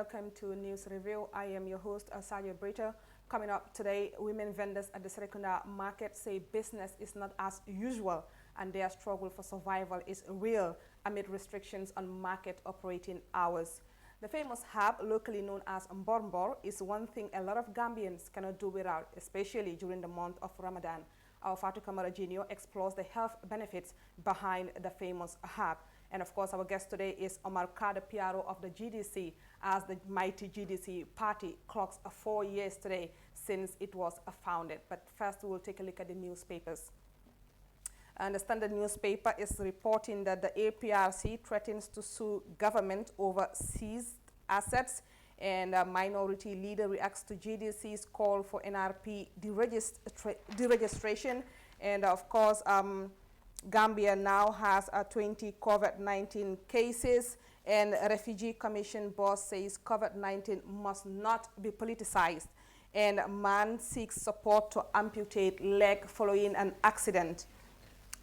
welcome to News Review. I am your host, Sadio Brita. Coming up today, women vendors at the Serekunda market say business is not as usual and their struggle for survival is real amid restrictions on market operating hours. The famous herb, locally known as mborbor, is one thing a lot of Gambians cannot do without, especially during the month of Ramadan. Our Fatou Kamara Jr. explores the health benefits behind the famous herb. And of course, our guest today is Omar Kada Piaro of the GDC, as the mighty GDC party clocks 4 years today since it was founded. But first, we will take a look at the newspapers. And the Standard newspaper is reporting that the APRC threatens to sue government over seized assets, and a minority leader reacts to GDC's call for NRP deregistration. And of course, Gambia now has 20 COVID-19 cases, and a refugee commission boss says COVID-19 must not be politicized. And a man seeks support to amputate leg following an accident.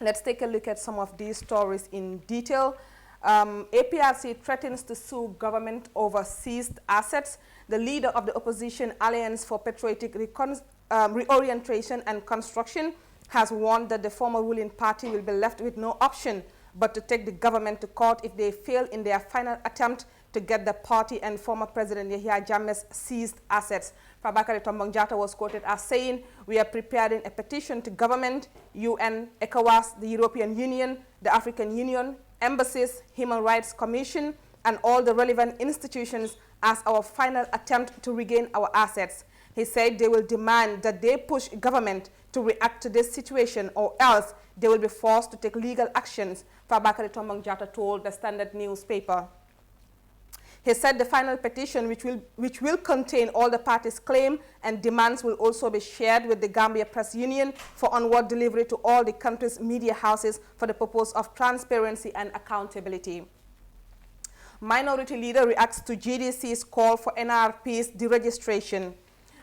Let's take a look at some of these stories in detail. APRC threatens to sue government over seized assets. The leader of the opposition Alliance for Patriotic Reorientation and Construction has warned that the former ruling party will be left with no option but to take the government to court if they fail in their final attempt to get the party and former President Yahya Jammeh's seized assets. Fabakary Tombong Jatta was quoted as saying, "We are preparing a petition to government, UN, ECOWAS, the European Union, the African Union, embassies, Human Rights Commission, and all the relevant institutions as our final attempt to regain our assets." He said they will demand that they push government to react to this situation, or else they will be forced to take legal actions, Fabakary Tombong Jatta told the Standard newspaper. He said the final petition, which will contain all the parties' claims and demands, will also be shared with the Gambia Press Union for onward delivery to all the country's media houses for the purpose of transparency and accountability. Minority leader reacts to GDC's call for NRP's deregistration.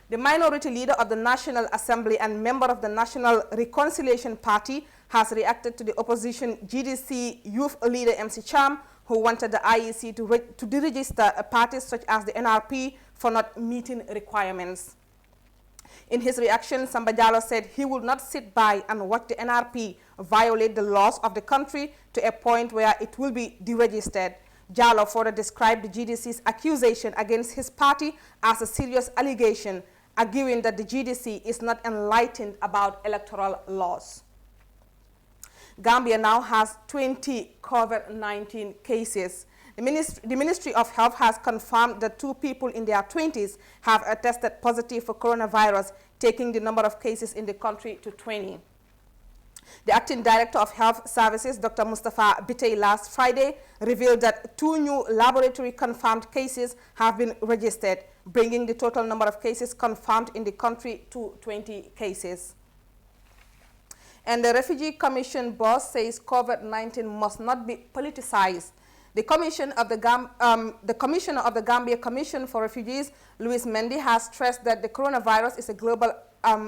The minority leader of the National Assembly and member of the National Reconciliation Party has reacted to the opposition GDC youth leader MC Cham, who wanted the IEC to deregister parties such as the NRP for not meeting requirements. In his reaction, Samba Jallow said he would not sit by and watch the NRP violate the laws of the country to a point where it will be deregistered. Jallow further described the GDC's accusation against his party as a serious allegation, arguing that the GDC is not enlightened about electoral laws. Gambia now has 20 COVID-19 cases. The Ministry of Health has confirmed that 2 people in their 20s have tested positive for coronavirus, taking the number of cases in the country to 20. The Acting Director of Health Services, Dr. Mustafa Bitey, last Friday revealed that 2 new laboratory-confirmed cases have been registered, bringing the total number of cases confirmed in the country to 20 cases. And the Refugee Commission boss says COVID-19 must not be politicized. The Commissioner of the Gambia Commission for Refugees, Louis Mendy, has stressed that the coronavirus is a global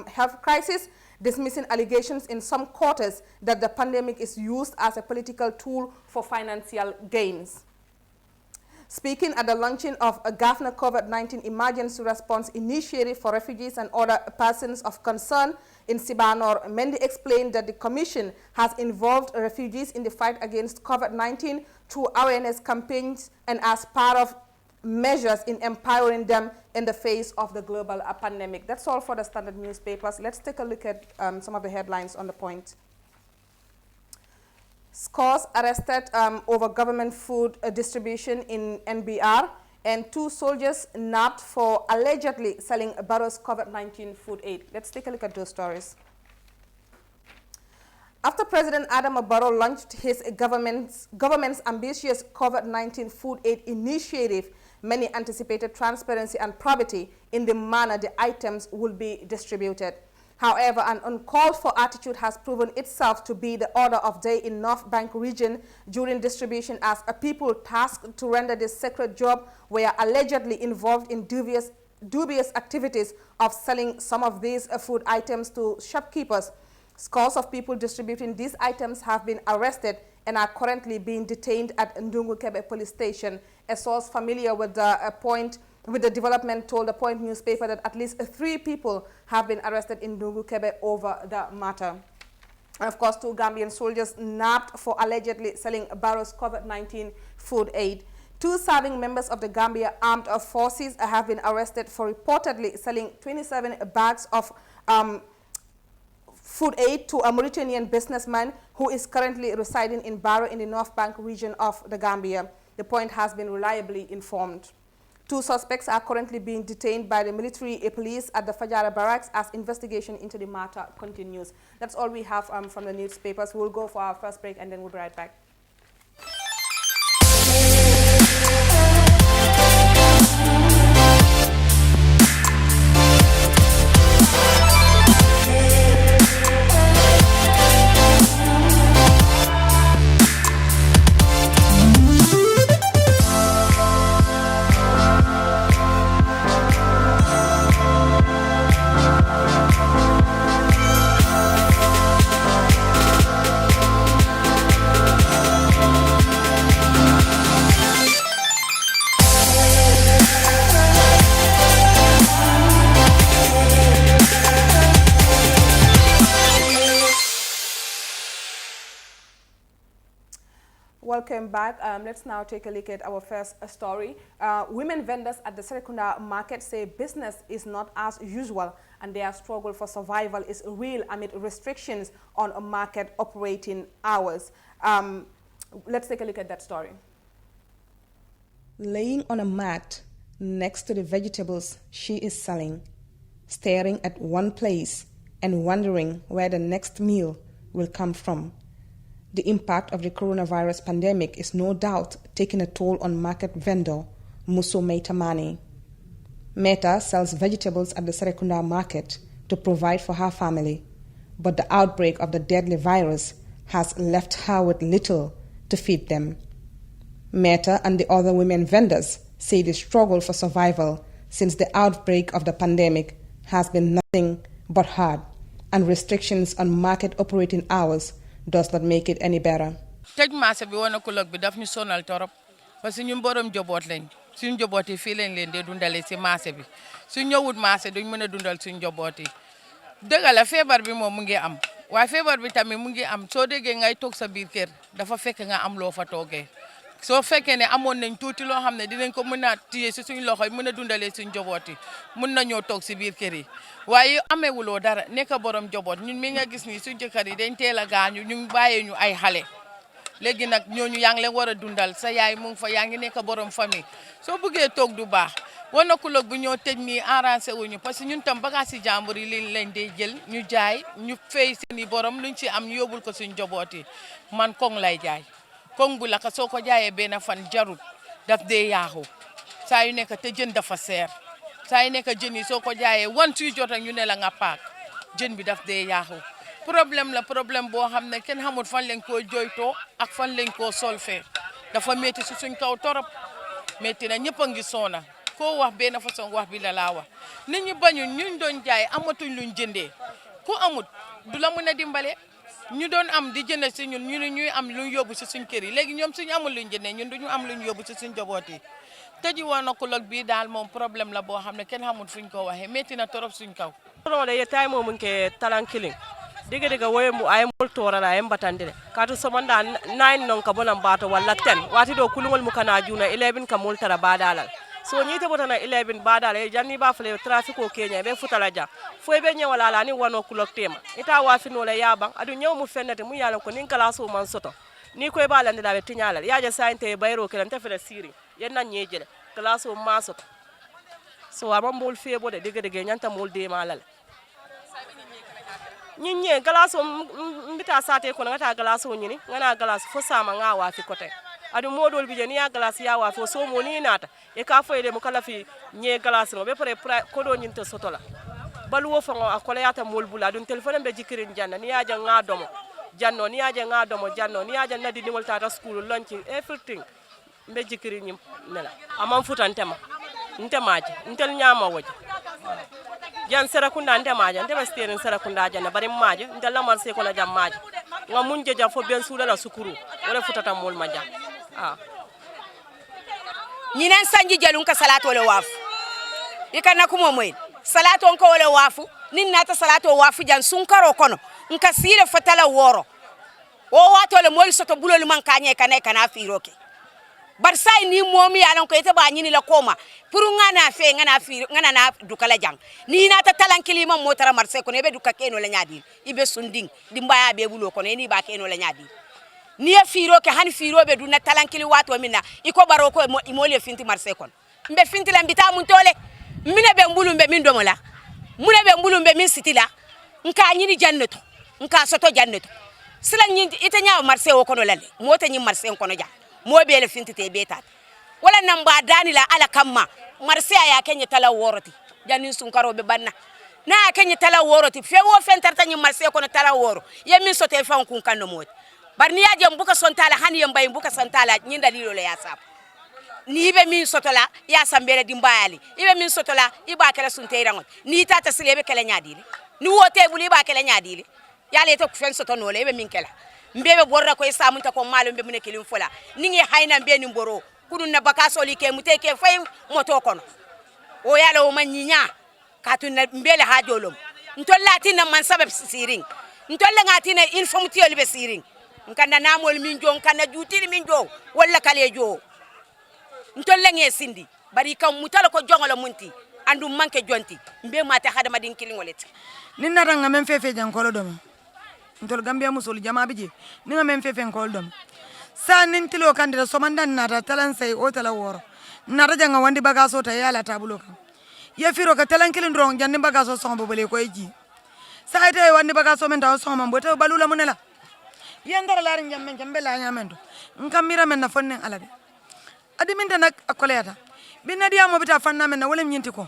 health crisis, dismissing allegations in some quarters that the pandemic is used as a political tool for financial gains. Speaking at the launching of a Governor COVID-19 Emergency Response Initiative for Refugees and other persons of concern in Sibanor, Mendy explained that the Commission has involved refugees in the fight against COVID-19 through awareness campaigns and as part of measures in empowering them in the face of the global pandemic. That's all for the Standard newspapers. Let's take a look at some of the headlines on the point. Scores arrested over government food distribution in NBR, and 2 soldiers nabbed for allegedly selling Barrow's COVID-19 food aid. Let's take a look at those stories. After President Adama Barrow launched his government's ambitious COVID-19 food aid initiative, many anticipated transparency and probity in the manner the items will be distributed. However, an uncalled-for attitude has proven itself to be the order of day in North Bank region during distribution, as a people tasked to render this sacred job were allegedly involved in dubious activities of selling some of these food items to shopkeepers. Scores of people distributing these items have been arrested and are currently being detained at Ndungu Kebe police station. A source familiar with the development told the Point newspaper that at least 3 people have been arrested in Ndungu Kebe over the matter. And of course, 2 Gambian soldiers nabbed for allegedly selling Barrow's COVID-19 food aid. 2 serving members of the Gambia Armed Forces have been arrested for reportedly selling 27 bags of food aid to a Mauritanian businessman who is currently residing in Barrow in the North Bank region of the Gambia. The Point has been reliably informed. 2 suspects are currently being detained by the military police at the Fajara barracks as investigation into the matter continues. That's all we have from the newspapers. We'll go for our first break and then we'll be right back. Welcome back. Let's now take a look at our first story. Women vendors at the Serekunda market say business is not as usual and their struggle for survival is real amid restrictions on market operating hours. Let's take a look at that story. Laying on a mat next to the vegetables she is selling, staring at one place and wondering where the next meal will come from. The impact of the coronavirus pandemic is no doubt taking a toll on market vendor Muso Meta Mane. Meta sells vegetables at the Serekunda market to provide for her family, but the outbreak of the deadly virus has left her with little to feed them. Meta and the other women vendors say the struggle for survival since the outbreak of the pandemic has been nothing but hard, and restrictions on market operating hours does not make it any better. Tej marché bi wona ko log bi daf ñu sonal torop parce que ñun borom jobot lañ suñu jobot yi fi lañ leen dé dundalé ci marché bi suñu ñëwut marché duñ mëna dundal suñu jobot yi dëgg la feebar bi moom mu ngi am waaye feebar bi tamit mu ngi am soo déggee ngay toog sa biir kër dafa fekk nga am loo fa toogee soo fekkee ne amoon nañ tuuti loo xam ne dinañ ko mën a téye si suñu loxo yi mën a dundalee suñu joboot yi mën nañoo toog si biir kër yi waaye amewuloo dara nekk borom joboot ñun mi nga gis ni suñu jëkkër yi dañ teel a gaañu ñu bàyyee ñu ay xale léegi nag ñooñu yaa ngi leen war a dundal sa yaay mu ngi fa yaa ngi nekk borom famille soo bëggee toog du baax wana kulóog bu ñoo tëj nii arrangé wuñu parce que ñun tam bagage si jàmbur yi liñ leen day jël ñu jaay ñu fay seeni borom luñ ci am ñu yóbbul ko suñu joboot yi man koŋ lay jaay koŋ bu la ka soo ko jaayee benn fan jarut daf dee yaaxu saa yu nekk te jën dafa seer saa yu nekk jën yi soo ko jaayee wan suy jot ñu ne la nga paak jën bi daf dee yaaxu problème la problème boo xam ne kenn xamul fan lañ koo jooytoo ak fan lañ koo solfee dafa métti si suñ kaw torop métti na ñëpp a ngi soona koo wax benn façon wax bi la laa wax nit ñi bañu ñuñ doon jaay amatuñ luñ jëndee ku amut du la mën a dimbale ñu doon am di jënd si ñun ñu ñuy am luñ yóbbu si suñ kër yi léegi ñoom suñu amul luñ jëndee ñun duñu am luñ yóbbu si suñ joboot yi tëji woon na kulog bii daal moom problème la boo xam ne kenn xamul fuñ ko waxee métti na torop suñ kaw ye tay mo mun ke talan killing diga diga woye mu ay mul torala ay mbatandile katu somanda 9 non ka bonan bato walla 10 wati do kulungol mu kana juna 11 ka mul tara badalal so nyite botana 11 badala e janni ba fele trafic o kenya be futala ja fo be nyewala la ni wano kulok tema ita wa fino le yaban adu nyew mu fennete mu yala ko nin kala so man soto ni koy balande la be tinyala ya ja sainte bayro kelante fele siri yenna nyejele kala so ma soto so amam mul febo de diga diga nyanta mul de malal ñinñe glace mbita sate ko ngata glace ñini ngana glace fo sama nga wa fi kote adu modol bi je ni ya glace ya wa fo so mo ni nata e ka fayde mo kala fi ñe glace no be pare ko do ñinte sotola balu wo fa ngo akole yata mol bula dun telephone be jikirin janna ni ya ja nga domo janno ni ya ja nga domo janno ni ya ja nadi ni wol tata school lunch everything be jikirin ñim nela amam futantema nte maje ntel nyama waje jan Serakunda nte maje nte be steering Serakunda jana bari maje ntel la marché ko na jam maje nga munje jam fo ben suula la sukuru wala futata mol ma jam ñinen sanji jalun ka salato le wafu ikana kumo moy salato ko wala wafu nin nata salato wafu jan sunkaro kono nka sire fatala woro o wato le mol soto bulol man kanye kana firoke bar sai ni momi yalan ko ite ba nyini la koma pour ngana fe ngana na dukala jang ni nata talankili man motara marse ko ne be dukka keno la nyadi ibe sunding dimbaya be bulo ko ne ni ba keno la nyadi ni e firoke hani firobe du na talankili wato minna iko baro ko imole finti marse kon mbe finti la mbita mun tole mine be mbulumbe min domola mune be mbulumbe min sitila nka nyini janneto nka soto janneto sila nyindi ite nya marse wo kono lalle mota nyi marse kono ja mo be le finti te beta wala nan ba dani la ala kamma marse ya kenye tala woroti janin sun karo be banna na kenye tala woroti fe wo fentarta nyi marse kono tala woro yemin sote fan kun kanno moti bar ni yaje mbuka sontala hani yambay mbuka sontala nyi dalilo le ya sap ni be min sotola ya sambere dimbayali ibe min sotola iba kala sunte rangot ni tata silebe kala nyaadile ni wote buli ba kala nyaadile ya le to fen soto no le ibe min kala mbebe borra ko isa munta ko malo mbe mun kelin fola ni ngi hayna mbe ni mboro kunun na bakaso li ke muteke fay moto kono o yala o man nyinya katun na mbele ha jolom ntolla tinna man sabab siring ntolla ngatina informatiol be siring nkanda namol min jo nkanda jutiri min jo walla kale jo ntolla nge sindi bari kam mutala ko jongolo munti andu manke jonti mbe mata hadama din kilingolet ninna ranga men fefe jankolo dom ntol gambia musul jama biji ninga men fefe nkol dom sa nin tilo kandira somandan nata talan sai o tala woro nata janga wandi bagaso ta yala tabulo kan ye firo ka talan kilin drong janni bagaso son bobele ko eji sa ite wandi bagaso men taw son mambo te balula munela yandara larin jammen jambela nyamendo nkam mira men na fonnen alade adi min dana akoleta binna diamo bita fanna men na wolem nyinti ko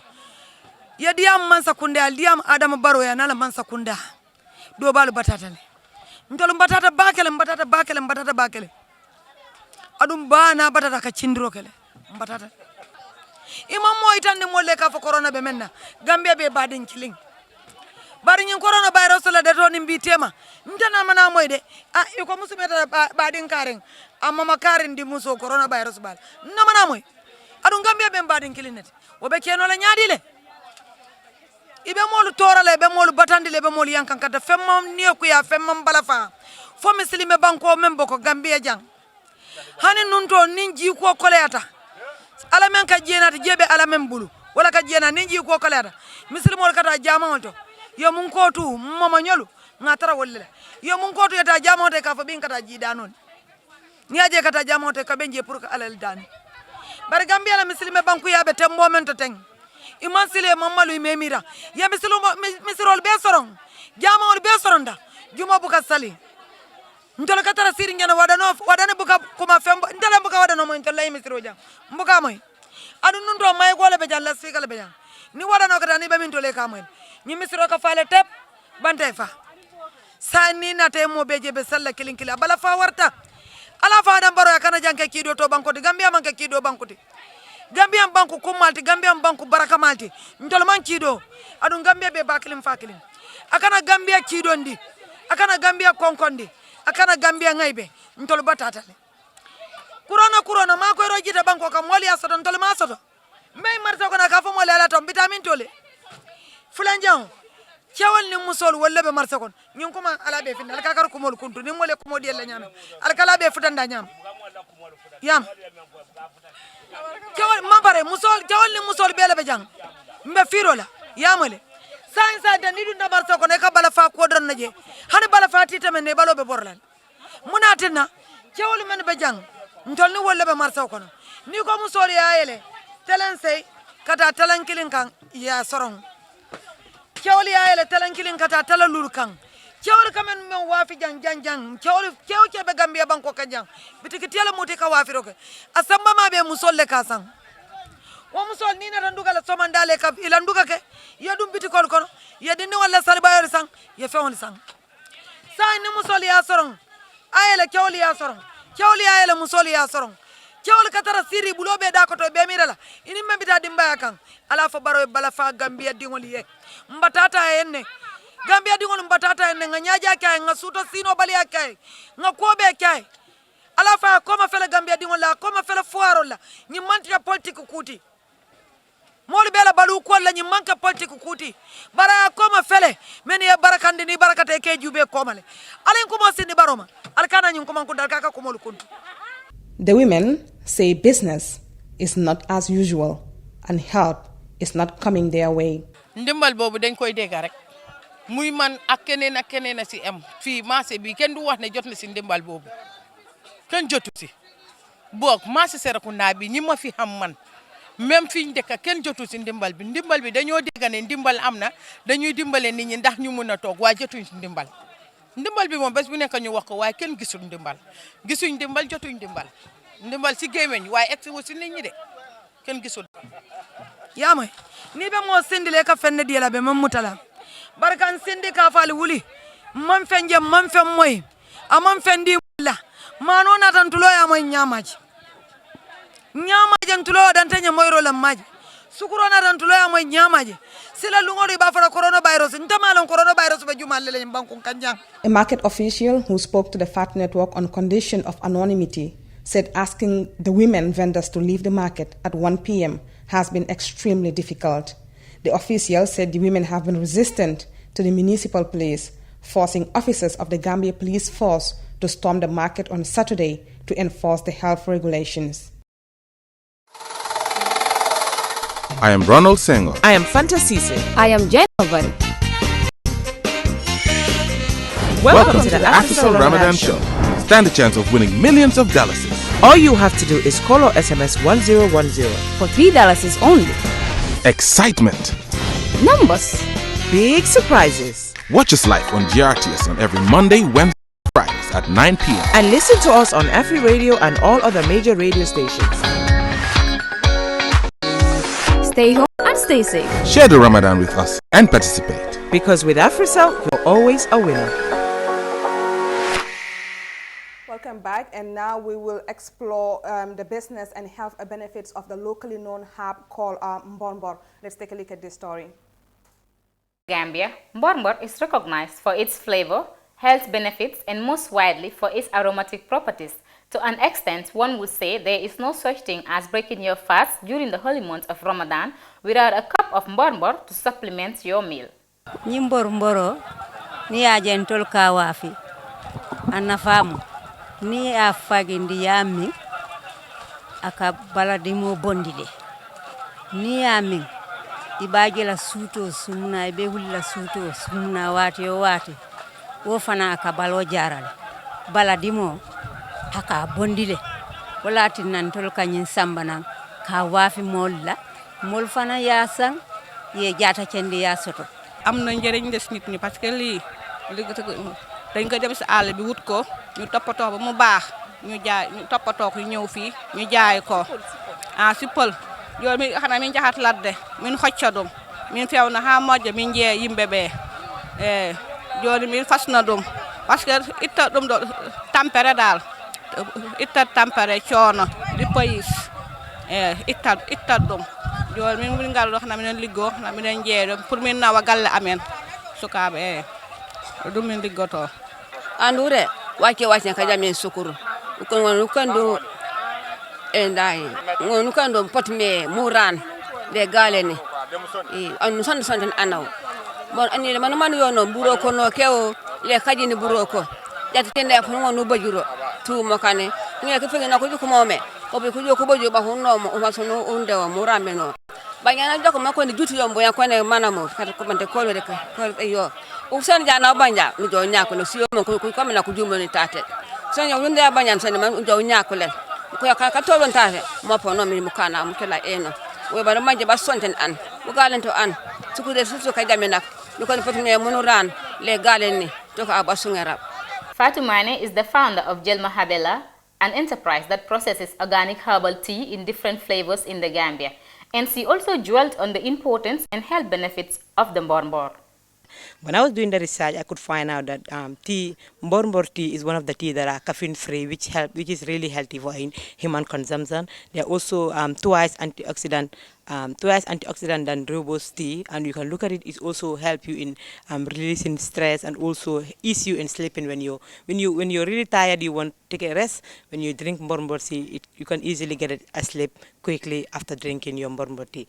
ya diam man sakunde al diam adam baro ya nala man sakunda do balu batata le ntolum batata bakele adum bana batata ka cindro kele batata imam moy tande molle ka fa corona be menna gambia be badin kiling bari nyin corona virus la de to ni bitema ntana mana moy de iko musumeta badin karen amma makarin di muso corona virus bal na mana moy adum gambia be badin kilinete wobe keno la nyaadile ibe molu torale be molu batandile be molu yankan kata femmam neku ya femmam balafa fo muslime banko membo ko gambia jang hani nunto ninji ko koleta ala men ka jenata jebe ala men bulu wala ka jena ninji ko koleta muslimol kata jama'ol to yo mun ko tu mama nyolu ngatara wolle yo mun ko tu yata jama'ol te ka fo bin kata jidanon ni aje kata jama'ol te ka benje pour ka alal dan bar gambia la muslime banko ya be tembo men to teng iman sile mamalu memira ya misirol be soron jamaol be soronda juma buka sali ntola katara siri ngana wadana buka kuma fembo ndala buka wadano mo ntola misiro jam buka moy adu nundo may gole be jalla fikale be jam ni wadano kata ni be min tole ka moy ni misiro ka fale tep bantay fa sani na te mo beje be salla kilinkila bala fa warta ala fa adam baro ya kana janke kido to banko de gambia manke kido banko de Gambian banku kumalti Gambian banku baraka malti ntol man kido adu Gambia be bakilim fakilim akana Gambia kido ndi akana Gambia konkondi akana Gambia ngaibe ntol batatale kurona ma ko rojita banko kam wali asoto ntol ma asoto mbey marta ko na ka fo mo lela tom vitamin tole fulanjang cewal ni musol walla be marsa kon ñun ko ma ala be final ka kar ko mol kuntu ni mo le ko mo diel la ñame al kala be futanda ñam yam cewal ma bare musol cewal ni musol be la be jang mbe firo la yamale sa da ni dun da marsa kon e ka bala fa ko don naje hani bala fa ti tamen ne balo be borlan munatina cewal men be jang ntol ni walla be marsa kon ni ko musol ya yele telen sey kata telen kilin kan ya sorong kewli ayele talankilin kata talalul kan kewli kamen men wafi jang kew be gambia banko kanjang bitiki tela muti ka wafi roke asamba ma be musolle kasan wa musol ni na randuga la somandale ka ilanduga ke yadum bitikol kono yadini wala salbayor sang ye fewon sang sa ni musol ya sorong ayele kewli ya sorong kewli ayele musol ya sorong cewol katara siri bulo be da ko to be mirala ini membita dimba kan ala fa baro bala fa Gambia dingol ye mbatata enne Gambia dingol mbatata enne nga nyaja kay nga suto sino bali akay nga kobe kay ala fa koma fele Gambia dingol la koma fele foiro la ni mantia politique kuti mol bela balu ko la ni manka politique kuti bara koma fele men ye barakandi ni barakate ke jube komale alen ko mo sindi baroma alkana nyum ko man ko dal kaka ko mol kuntu. The women say business is not as usual and help is not coming their way. ndimbal boobu dañ koy dégg rek muy man ak keneen a si am fii marché bi kenn du wax ne jot na si ndimbal boobu kenn jotu si boog marché Serekunda bi ñi ma fi xam man même fi ñu dëkk kenn jotu si ndimbal bi dañoo dégg ne ndimbal am na dañuy dimbale nit ñi ndax ñu mën a toog waaye jotuñ si ndimbal bi moom bés bu nekk ñu wax ko waaye kenn gisul ndimbal jotuñ ndimbal si gémmeñ waaye egsi wu si nit ñi de kenn gisul. yaa moy ni be mo sindile ka fenne diela be mam mutala barkan sindi ka fali wuli man fenje man fen moy amam fendi la mano na tan tulo ya moy nyamaji tulo dan tanya moyro la maji sukuro na tan tulo ya moy nyamaji sila lungori ba fara coronavirus ntamalon coronavirus be jumal le banku kanjang. A market official who spoke to the FAT network on condition of anonymity said asking the women vendors to leave the market at 1 p.m. has been extremely difficult. The official said the women have been resistant to the municipal police, forcing officers of the Gambia Police Force to storm the market on Saturday to enforce the health regulations. I am Ronald Senghor. I am Fanta Cisse. I am Jen Ovan. Welcome to the After Ramadan Show. Stand a chance of winning millions of dollars. All you have to do is call or SMS 1010 for $3 only. Excitement. Numbers. Big surprises. Watch us live on GRTS on every Monday, Wednesday, Fridays at 9 p.m. And listen to us on Afri Radio and all other major radio stations. Stay home and stay safe. Share the Ramadan with us and participate. Because with AfriCell, you're always a winner. Welcome back, and now we will explore the business and health benefits of the locally known herb called mbonbor. Let's take a look at this story. Gambia, mbonbor is recognized for its flavor, health benefits, and most widely for its aromatic properties. To an extent, one would say there is no such thing as breaking your fast during the holy month of Ramadan without a cup of mbonbor to supplement your meal. Mboro ni ajentol kawafi anafamu ni afagindi yami akabala dimo bondile ni yami ibaje la suto sumna ibe hulila suto sumna wati o wati wo fana akabalo jaral bala dimo haka bondile wala tinan tol kanyin sambana ka wafi molla mol fana yasan ye jata cendi ya soto am na njëriñ des nit ñi parce que lii dañ ko dem si àll bi wut ko ñu toppatoo ba mu baax ñu jaay ñu toppatoo ko ñëw fii ñu jaay ko si pël yool mi xana min jahat ladde min hoccadum min fewna ha modja min jee yimbe be joni min fasna dum parce que itta dum do tampere dal itta tampere coono di pays itta dum joni min ngal do xana min liggo na min jee pour min nawa galle amen sukabe dum min liggoto andure wake ka jamin sukuru ko wonu kando endai wonu kando potme muran de galene anu san anaw bon ani man yono buro ko no kewo le kajini buro ko jati tende ko wonu bajuro tu mo kane ngi ko fengi na ko ko mome ko be ko ko bojo ba honno mo o sono unde wa murame no banyana joko mako ni jutu yombo ya ko ne manamo kata ko bante ko le ka ko yo o sen jana banja mi do nyako no siyo ko ko na ko jumbo ni tate sen yo nde banya sen man do nyako len ko ya ka tolon tate mo po no mi mu kana mu kala eno we ba manje ba sonten an bu galen to an sukude susu ka jamena ni ko fotu munu ran le galen ni to ka abasungera. Fatumane is the founder of Jelma Habela, an enterprise that processes organic herbal tea in different flavors in the Gambia. And she also dwelt on the importance and health benefits of the mbonbor. When I was doing the research, I could find out that Mbor tea is one of the tea that are caffeine free, which is really healthy for human consumption. They are also twice antioxidant than rooibos tea, and you can look at it. It also help you in releasing stress and also ease you in sleeping when you're really tired. You want to take a rest. When you drink Mbor tea, you can easily get asleep quickly after drinking your Mbor tea.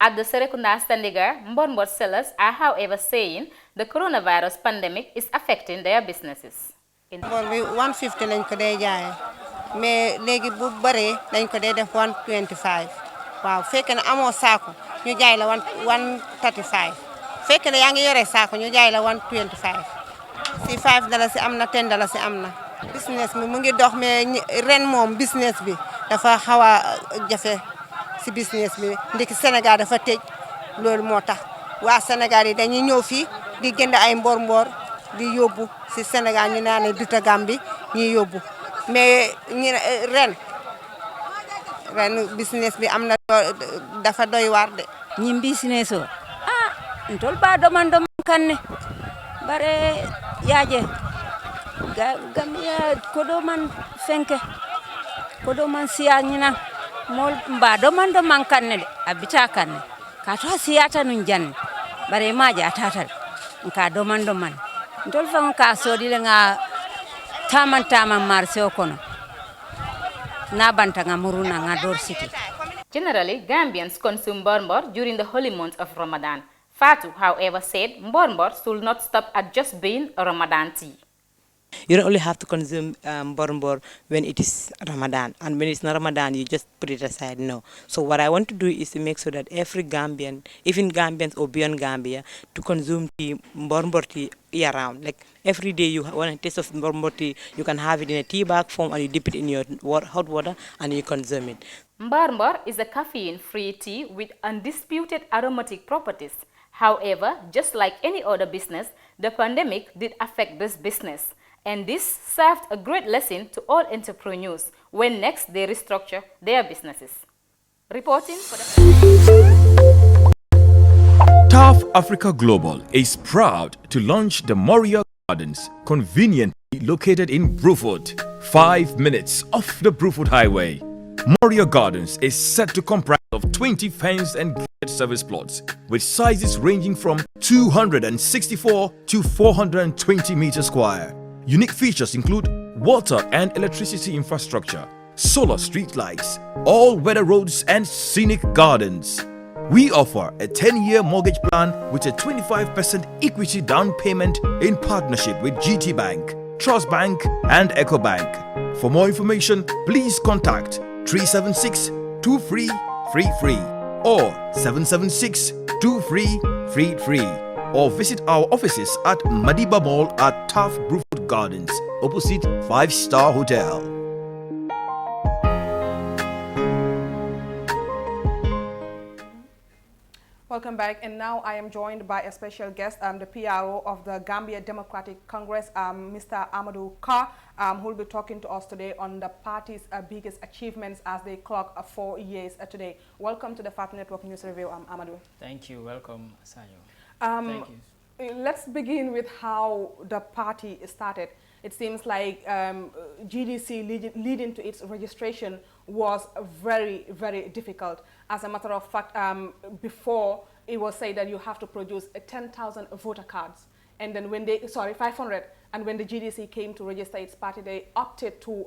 At the Serekunda Standigar, Mbor sellers are however saying the coronavirus pandemic is affecting their businesses. Mbor bi 150 lañ ko dee jaay mais léegi bu bëree dañ ko dee def 125 waaw fekk na amoo saako ñu jaay la 135 fekk na yaa ngi yore saako ñu jaay la 125 si 5 dalasi am na 10 dalasi am na business bi mu ngi dox mais ren moom business bi dafa xaw a jafe si business bi ndiki Sénégal dafa tëj loolu moo tax waa Sénégal yi dañuy ñëw fii di jënd ay mbor di yóbbu si Sénégal ñu naan duta Gambie ñuy yóbbu mais ren business bi am na dafa doy waar de. ñim business o ntol ba doman kanne bare yaaje Gambia ko doman fenke ko doman siya ñina mol mba doman kanne de abita kanne ka to siyata nun janne bare maja tatal ka doman ntol fa ka sodi nga taman marse kono na banta nga muruna nga Dor City. Generally, Gambians consume Mbor during the holy month of Ramadan. Fatu, however, said Mbor should not stop at just being a Ramadan tea. You don't only have to consume Mbor when it is Ramadan, and when it's not Ramadan, you just put it aside. No. So what I want to do is to make sure that every Gambian, even Gambians or beyond Gambia, to consume tea, Mbor tea year round. Like every day you want a taste of Mbor tea, you can have it in a tea bag form and you dip it in your hot water and you consume it. Mbor is a caffeine-free tea with undisputed aromatic properties. However, just like any other business, the pandemic did affect this business. And this served a great lesson to all entrepreneurs when next they restructure their businesses. Reporting for the... TAF Africa Global is proud to launch the Moria Gardens, conveniently located in Bruford, 5 minutes off the Bruford Highway. Moria Gardens is set to comprise of 20 fenced and gated service plots with sizes ranging from 264 to 420 meters square. Unique features include water and electricity infrastructure, solar street lights, all-weather roads and scenic gardens. We offer a 10-year mortgage plan with a 25% equity down payment in partnership with GT Bank, Trust Bank and Eco Bank. For more information, please contact 376-2333 or 776-2333 or visit our offices at Madiba Mall at Taft Bruford Gardens, opposite 5-Star Hotel. Welcome back, and now I am joined by a special guest, the PRO of the Gambia Democratic Congress, Mr. Amadou Ka, who will be talking to us today on the party's biggest achievements as they clock 4 years today. Welcome to the FAT Network News Review, Amadou. Thank you. Welcome, Sanyo. Thank you. Let's begin with how the party started. It seems like GDC leading to its registration was very, very difficult. As a matter of fact, before it was said that you have to produce 10,000 voter cards. And then when 500. And when the GDC came to register its party, they opted to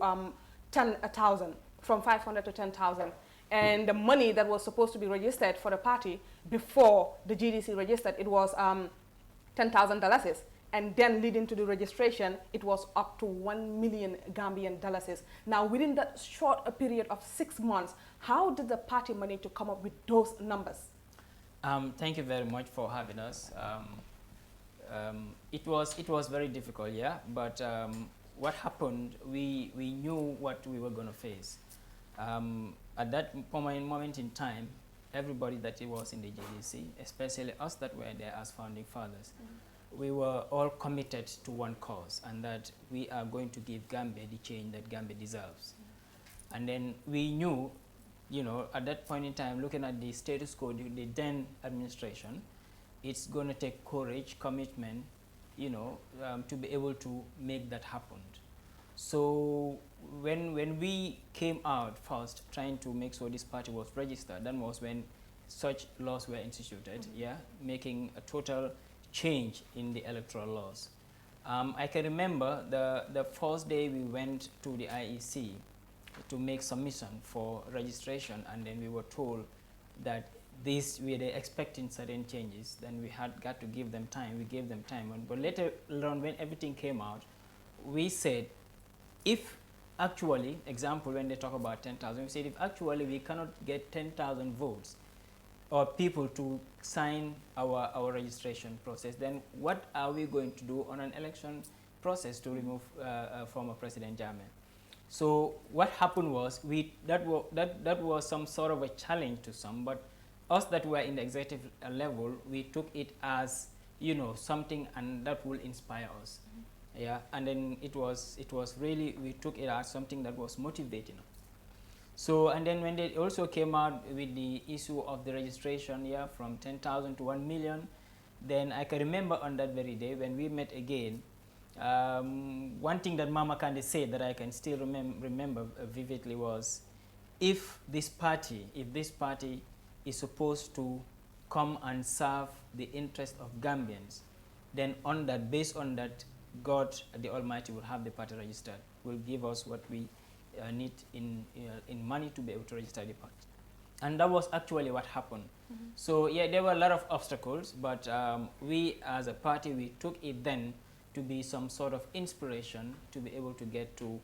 10,000, from 500 to 10,000. And the money that was supposed to be registered for the party before the GDC registered, it was $10,000. And then leading to the registration, it was up to 1 million Gambian dollars. Now, within that short period of 6 months, how did the party manage to come up with those numbers? Thank you very much for having us. It was very difficult, yeah. But what happened, we knew what we were going to face. At that moment in time, everybody that was in the JDC, especially us that were there as founding fathers, we were all committed to one cause, and that we are going to give Gambia the change that Gambia deserves. And then we knew, you know, at that point in time, looking at the status quo, the then administration, it's going to take courage, commitment, you know, to be able to make that happen. So when we came out first trying to make sure this party was registered, that was when such laws were instituted, yeah, making a total change in the electoral laws. I can remember the first day we went to the IEC to make submission for registration, and then we were told that we were expecting certain changes. Then we had got to give them time. We gave them time, but later on, when everything came out, we said, if actually, example, when they talk about 10,000, we said if actually we cannot get 10,000 votes or people to sign our registration process, then what are we going to do on an election process to remove former President Jammeh? So what happened was, that was some sort of a challenge to some, but us that were in the executive level, we took it as, you know, something and that will inspire us. Yeah, and then it was really, we took it as something that was motivating. So, and then when they also came out with the issue of the registration, yeah, from 10,000 to 1 million, then I can remember on that very day when we met again, one thing that Mama Kande said that I can still remember vividly was, if this party is supposed to come and serve the interest of Gambians, then on that, based on that, God the Almighty will have the party registered, will give us what we need in money to be able to register the party. And that was actually what happened. So yeah, there were a lot of obstacles, but we as a party, we took it then to be some sort of inspiration to be able to get to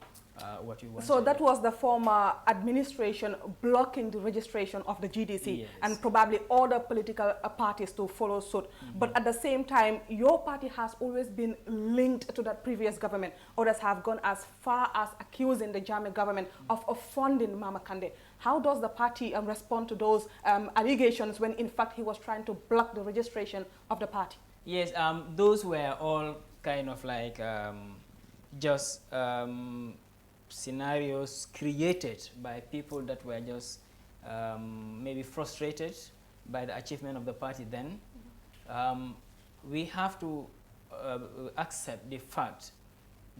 what we wanted. So that was the former administration blocking the registration of the GDC, yes, and probably other political parties to follow suit. But at the same time, your party has always been linked to that previous government. Others have gone as far as accusing the Jammeh government of funding Mama Kande. How does the party respond to those allegations when in fact he was trying to block the registration of the party? Yes, those were all kind of like just scenarios created by people that were just maybe frustrated by the achievement of the party then. We have to accept the fact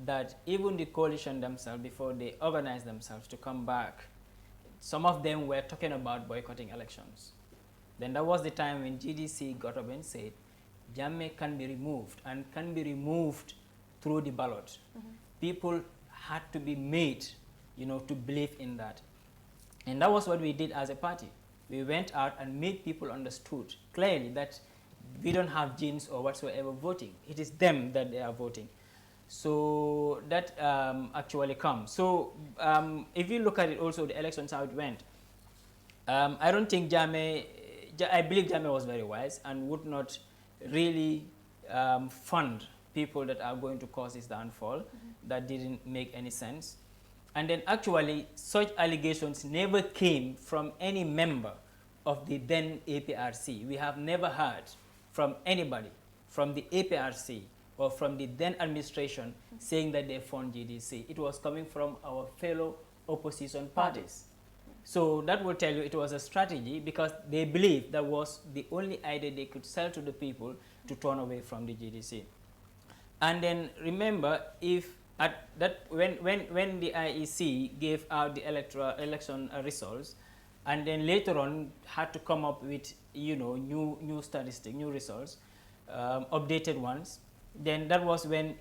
that even the coalition themselves, before they organized themselves to come back, some of them were talking about boycotting elections. Then that was the time when GDC got up and said, Jammeh can be removed, and can be removed through the ballot. People had to be made, you know, to believe in that. And that was what we did as a party. We went out and made people understood clearly that we don't have genes or whatsoever voting. It is them that they are voting. So that actually comes. So if you look at it also, the elections, how it went, I don't think Jammeh, I believe Jammeh was very wise and would not really fund people that are going to cause his downfall. That didn't make any sense. And then actually such allegations never came from any member of the then APRC. We have never heard from anybody from the APRC or from the then administration saying that they fund GDC. It was coming from our fellow opposition parties. So that will tell you it was a strategy, because they believed that was the only idea they could sell to the people to turn away from the GDC. And then remember, if at that when the IEC gave out the election results, and then later on had to come up with, you know, new statistics, new results, updated ones, then that was when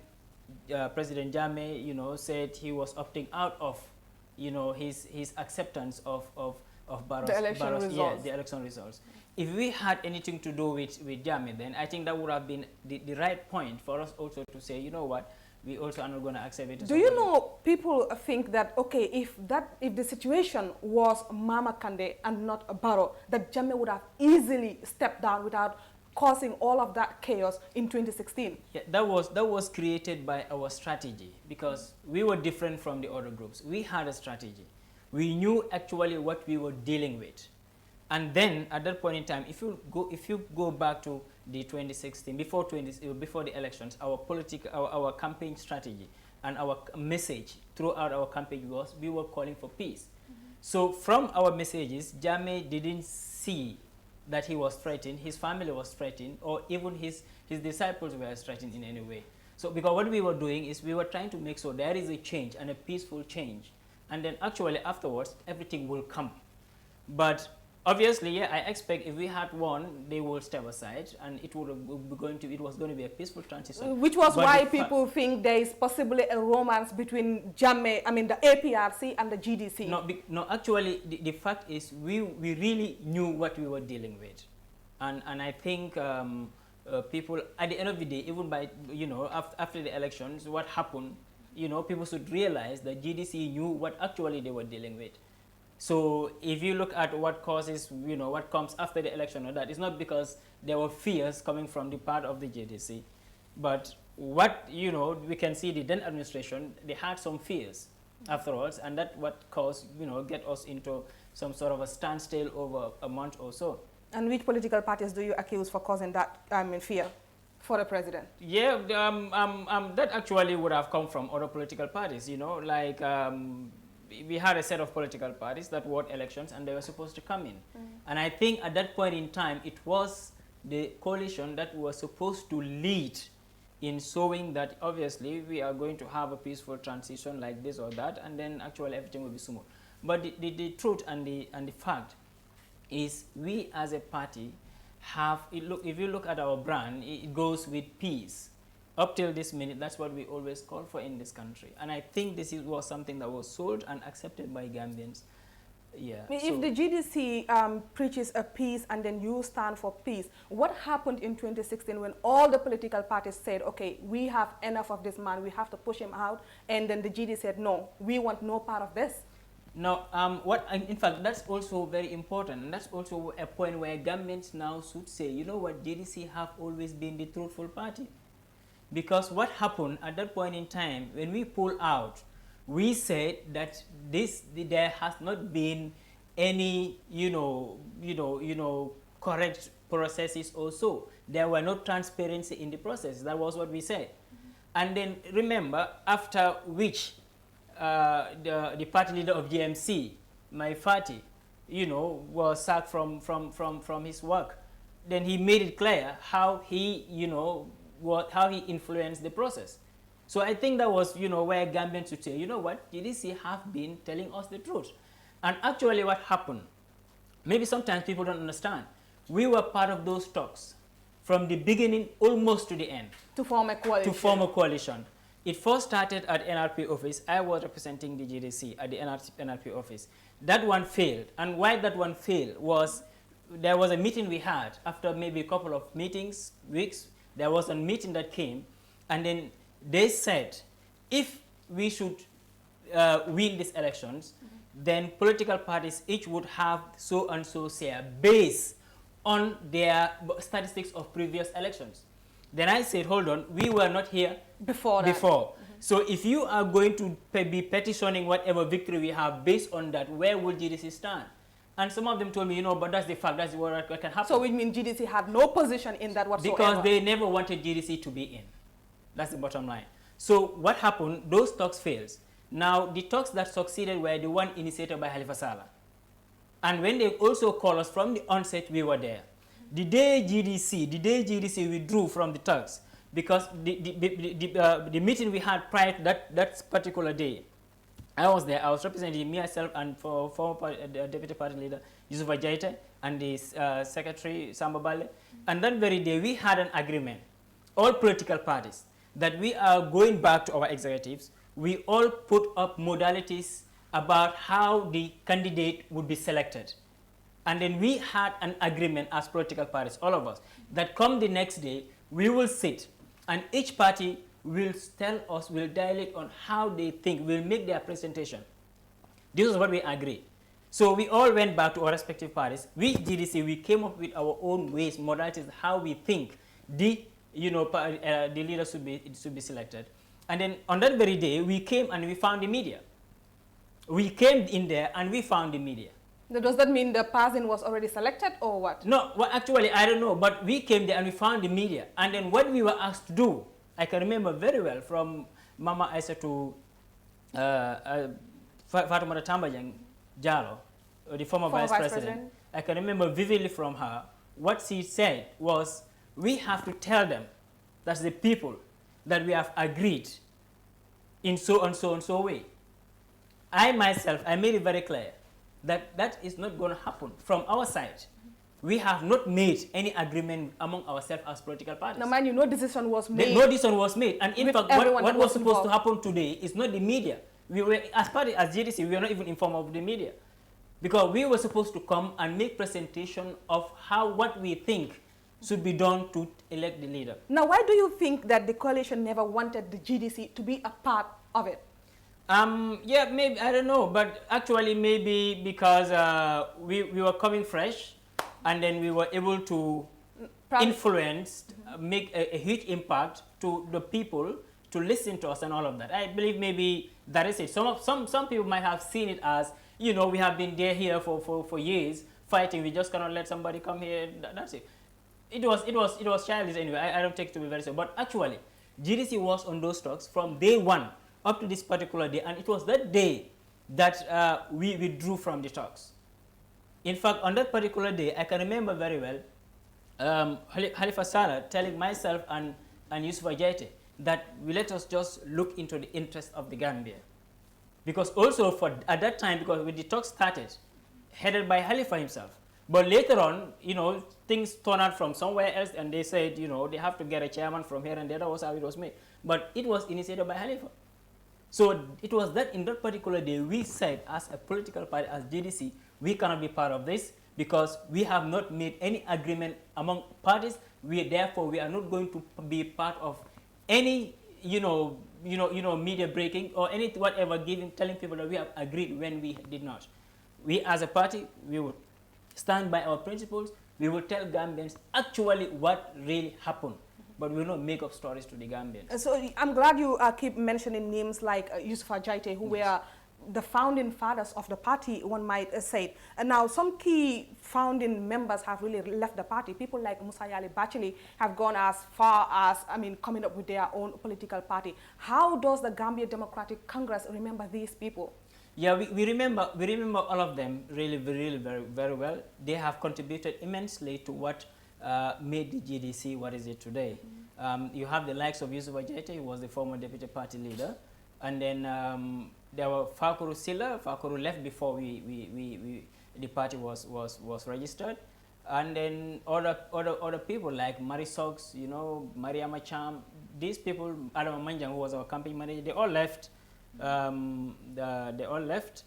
President Jammeh, you know, said he was opting out of, you know, his acceptance of the election results. If we had anything to do with Jammeh, then I think that would have been the right point for us also to say, you know what, we also are not going to accept it. Do you know, people think that, okay, if the situation was Mama Kande and not Barrow, that Jammeh would have easily stepped down without causing all of that chaos in 2016? Yeah, that was created by our strategy, because we were different from the other groups. We had a strategy. We knew actually what we were dealing with. And then at that point in time, if you go back to the 2016, before the elections, our campaign strategy and our message throughout our campaign was we were calling for peace. So from our messages, Jammeh didn't see that he was threatened, his family was threatened, or even his disciples were threatened in any way. So because what we were doing is we were trying to make sure there is a change and a peaceful change. And then actually afterwards, everything will come. But obviously, yeah, I expect if we had won, they will step aside, and it was going to be a peaceful transition. Which was why people think there is possibly a romance between the APRC and the GDC. No, actually, the fact is we really knew what we were dealing with, and I think people at the end of the day, even by after the elections, what happened, people should realize that GDC knew what actually they were dealing with. So if you look at what causes, what comes after the election or that, it's not because there were fears coming from the part of the GDC, but what, we can see the then administration, they had some fears afterwards, and that what caused, get us into some sort of a standstill over a month or so. And which political parties do you accuse for causing that, fear for the president? Yeah, that actually would have come from other political parties, like, we had a set of political parties that won elections and they were supposed to come in. And I think at that point in time, it was the coalition that was supposed to lead in showing that obviously we are going to have a peaceful transition like this or that, and then actually everything will be smooth. But the truth and the fact is we as a party have, if you look at our brand, it goes with peace. Up till this minute, that's what we always call for in this country. And I think this was something that was sold and accepted by Gambians. Yeah. If the GDC preaches a peace and then you stand for peace, what happened in 2016 when all the political parties said, okay, we have enough of this man, we have to push him out, and then the GDC said, no, we want no part of this? No, in fact, that's also very important, and that's also a point where Gambians now should say, you know what, GDC have always been the truthful party. Because what happened at that point in time, when we pulled out, we said that there has not been any, correct processes or so. There were no transparency in the process. That was what we said. And then remember, after which the party leader of GMC, my Fati, was sacked from his work. Then he made it clear how he, how he influenced the process. So I think that was, where Gambians should say, you know what, GDC have been telling us the truth. And actually what happened, maybe sometimes people don't understand, we were part of those talks from the beginning almost to the end. To form a coalition. It first started at NRP office. I was representing the GDC at the NRP office. That one failed. And why that one failed was, there was a meeting we had after maybe a couple of weeks, there was a meeting that came, and then they said, if we should win these elections, then political parties each would have so and so share based on their statistics of previous elections. Then I said, hold on, we were not here before. So if you are going to be petitioning whatever victory we have based on that, where will GDC stand? And some of them told me, but that's the fact, that's what can happen. So it means GDC had no position in that whatsoever? Because they never wanted GDC to be in. That's the bottom line. So what happened, those talks failed. Now, the talks that succeeded were the one initiated by Halifa Sallah. And when they also called us from the onset, we were there. The day GDC withdrew from the talks, because the meeting we had prior to that particular day, I was there. I was representing myself and former deputy party leader Yusuf Ajaita and the secretary Samba Bale. And that very day we had an agreement, all political parties, that we are going back to our executives. We all put up modalities about how the candidate would be selected. And then we had an agreement as political parties, all of us, that come the next day, we will sit and each party will tell us, will dilate on how they think, will make their presentation. This is what we agreed. So we all went back to our respective parties. We, GDC, we came up with our own ways, modalities, how we think the leader should be selected. And then on that very day, we came and we found the media. We came in there and we found the media. Does that mean the person was already selected or what? No, well, actually, I don't know. But we came there and we found the media. And then what we were asked to do, I can remember very well from Mama Aisa to Fatoumata Tambajang Jallow, the former vice president. I can remember vividly from her what she said was, we have to tell them, that's the people, that we have agreed in so and so and so way. I myself, I made it very clear that that is not going to happen from our side. We have not made any agreement among ourselves as political parties. No, man, no decision was made. No decision was made. And in fact, what was supposed to happen today is not the media. We were, as GDC, we were not even informed of the media. Because we were supposed to come and make presentation of what we think should be done to elect the leader. Now, why do you think that the coalition never wanted the GDC to be a part of it? Yeah, maybe, I don't know, but actually maybe because we were coming fresh, and then we were able to influence, make a huge impact to the people to listen to us and all of that. I believe maybe that is it. Some people might have seen it as, you know, we have been here for years fighting. We just cannot let somebody come here. That's it. It was childish anyway. I don't take it to be very serious. But actually, GDC was on those talks from day one up to this particular day, and it was that day that we withdrew from the talks. In fact, on that particular day, I can remember very well Halifa Saleh telling myself and Yusuf Ajete that let us just look into the interest of the Gambia. Because also at that time, because when the talks started, headed by Halifa himself, but later on, you know, things turned out from somewhere else, and they said, you know, they have to get a chairman from here and there. That was how it was made. But it was initiated by Halifa. So it was that in that particular day, we said as a political party, as GDC, we cannot be part of this because we have not made any agreement among parties. Therefore, we are not going to be part of any, media breaking or any whatever, telling people that we have agreed when we did not. We as a party, we would stand by our principles. We will tell Gambians actually what really happened, but we will not make up stories to the Gambians. So I'm glad you keep mentioning names like Yusuf Ajite, who were the founding fathers of the party, one might say. And now some key founding members have really left the party. People like Musa Yali Bachili have gone as far as, coming up with their own political party. How does the Gambia Democratic Congress remember these people? Yeah, we remember all of them really, very, very well. They have contributed immensely to what made the GDC what is it today. You have the likes of Yusuf Ajete, who was the former deputy party leader, and then there were Fakuru Silla. Fakuru left before the party was registered, and then other people like Marisox, you know, Mariama Cham. These people, Adam Manjang, who was our campaign manager, they all left. They all left.